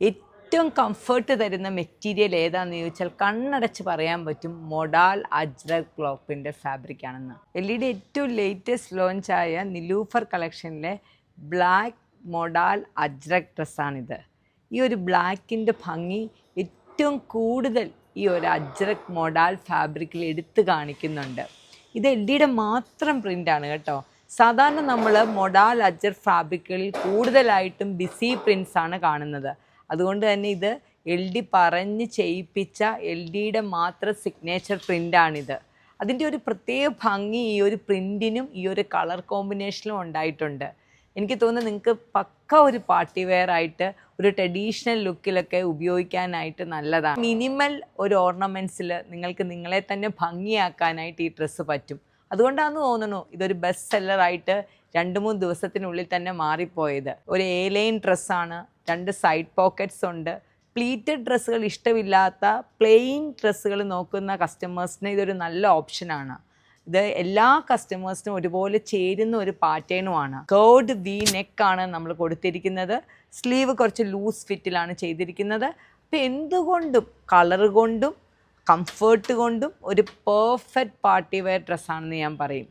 ഏറ്റവും കംഫർട്ട് തരുന്ന മെറ്റീരിയൽ ഏതാണെന്ന് ചോദിച്ചാൽ കണ്ണടച്ച് പറയാൻ പറ്റും മൊഡാൽ അജ്രക് ക്ലോത്തിൻ്റെ ഫാബ്രിക് ആണെന്ന്. എൽഇയുടെ ഏറ്റവും ലേറ്റസ്റ്റ് ലോഞ്ചായ നിലൂഫർ കളക്ഷനിലെ ബ്ലാക്ക് മൊഡാൽ അജ്രക് ഡ്രസ്സാണിത്. ഈ ഒരു ബ്ലാക്കിൻ്റെ ഭംഗി ഏറ്റവും കൂടുതൽ ഈ ഒരു അജ്രക് മൊഡാൽ ഫാബ്രിക്കിൽ എടുത്തു കാണിക്കുന്നുണ്ട്. ഇത് എൽഇയുടെ മാത്രം പ്രിൻ്റാണ് കേട്ടോ. സാധാരണ നമ്മൾ മൊഡാൽ അജ്രക് ഫാബ്രിക്കുകളിൽ കൂടുതലായിട്ടും ബിസി പ്രിൻസാണ് കാണുന്നത്. അതുകൊണ്ട് തന്നെ ഇത് എൽഡി പറഞ്ഞ് ചെയ്യിപ്പിച്ച എൽഡിയുടെ മാത്രം സിഗ്നേച്ചർ പ്രിൻ്റാണിത്. അതിൻ്റെ ഒരു പ്രത്യേക ഭംഗി ഈ ഒരു പ്രിൻറ്റിനും ഈ ഒരു കളർ കോമ്പിനേഷനും ഉണ്ടായിട്ടുണ്ട്. എനിക്ക് തോന്നുന്നു നിങ്ങൾക്ക് പക്ക ഒരു പാർട്ടി വെയർ ആയിട്ട് ഒരു ട്രഡീഷണൽ ലുക്കിലൊക്കെ ഉപയോഗിക്കാനായിട്ട് നല്ലതാണ്. മിനിമൽ ഒരു ഓർണമെൻറ്റ്സിൽ നിങ്ങൾക്ക് നിങ്ങളെ തന്നെ ഭംഗിയാക്കാനായിട്ട് ഈ ഡ്രസ്സ് പറ്റും. അതുകൊണ്ടാണെന്ന് തോന്നുന്നു ഇതൊരു ബെസ്റ്റ് സെല്ലറായിട്ട് 2-3 ദിവസത്തിനുള്ളിൽ തന്നെ മാറിപ്പോയത്. ഒരു എ-ലൈൻ ഡ്രസ്സാണ്, 2 സൈഡ് പോക്കറ്റ്സ് ഉണ്ട്. പ്ലീറ്റഡ് ഡ്രസ്സുകൾ ഇഷ്ടമില്ലാത്ത പ്ലെയിൻ ഡ്രസ്സുകൾ നോക്കുന്ന കസ്റ്റമേഴ്സിന് ഇതൊരു നല്ല ഓപ്ഷനാണ്. ഇത് എല്ലാ കസ്റ്റമേഴ്സിനും ഒരുപോലെ ചേരുന്ന ഒരു പാറ്റേണുമാണ്. കേർഡ് വി നെക്കാണ് നമ്മൾ കൊടുത്തിരിക്കുന്നത്. സ്ലീവ് കുറച്ച് ലൂസ് ഫിറ്റിലാണ് ചെയ്തിരിക്കുന്നത്. അപ്പോൾ എന്തുകൊണ്ടും കളർ കൊണ്ടും കംഫേർട്ട് കൊണ്ടും ഒരു പെർഫെക്റ്റ് പാർട്ടി വെയർ ഡ്രസ്സാണെന്ന് ഞാൻ പറയും.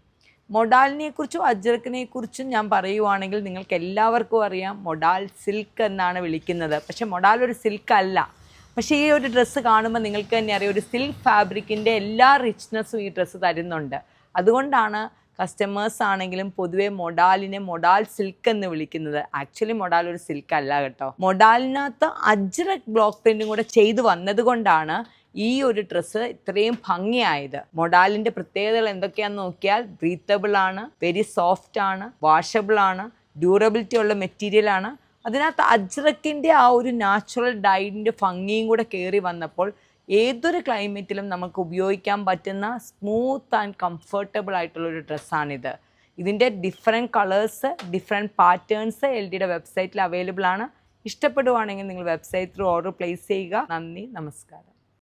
മൊഡാലിനെ കുറിച്ചും അജ്രക്കിനെ കുറിച്ചും ഞാൻ പറയുവാണെങ്കിൽ നിങ്ങൾക്ക് എല്ലാവർക്കും അറിയാം മൊഡാൽ സിൽക്ക് എന്നാണ് വിളിക്കുന്നത്. പക്ഷേ മൊഡാൽ ഒരു സിൽക്ക് അല്ല. പക്ഷേ ഈ ഒരു ഡ്രസ്സ് കാണുമ്പോൾ നിങ്ങൾക്ക് തന്നെ അറിയാം ഒരു സിൽക്ക് ഫാബ്രിക്കിൻ്റെ എല്ലാ റിച്ച്നെസ്സും ഈ ഡ്രസ്സ് തരുന്നുണ്ട്. അതുകൊണ്ടാണ് കസ്റ്റമേഴ്സ് ആണെങ്കിലും പൊതുവെ മൊഡാലിനെ മൊഡാൽ സിൽക്ക് എന്ന് വിളിക്കുന്നത്. ആക്ച്വലി മൊഡാൽ ഒരു സിൽക്ക് അല്ല കേട്ടോ. മൊഡാലിനകത്ത് അജ്രക് ബ്ലോക്ക് പ്രിൻറ്റും കൂടെ ചെയ്തു വന്നത് കൊണ്ടാണ് ഈ ഒരു ഡ്രസ്സ് ഇത്രയും ഭംഗിയായത്. മൊഡാലിൻ്റെ പ്രത്യേകതകൾ എന്തൊക്കെയാണെന്ന് നോക്കിയാൽ ബ്രീത്തബിൾ ആണ്, വെരി സോഫ്റ്റ് ആണ്, വാഷബിൾ ആണ്, ഡ്യൂറബിലിറ്റി ഉള്ള മെറ്റീരിയലാണ്. അതിനകത്ത് അജ്രക്കിൻ്റെ ആ ഒരു നാച്ചുറൽ ഡൈഡിൻ്റെ ഭംഗിയും കൂടെ കയറി വന്നപ്പോൾ ഏതൊരു ക്ലൈമറ്റിലും നമുക്ക് ഉപയോഗിക്കാൻ പറ്റുന്ന സ്മൂത്ത് ആൻഡ് കംഫർട്ടബിൾ ആയിട്ടുള്ളൊരു ഡ്രസ്സാണിത്. ഇതിൻ്റെ ഡിഫറെൻറ്റ് കളേഴ്സ്, ഡിഫറെൻറ്റ് പാറ്റേൺസ് എൽഡിയുടെ വെബ്സൈറ്റിൽ അവൈലബിൾ ആണ്. ഇഷ്ടപ്പെടുവാണെങ്കിൽ നിങ്ങൾ വെബ്സൈറ്റ് ത്രൂ ഓർഡർ പ്ലേസ് ചെയ്യുക. നന്ദി, നമസ്കാരം.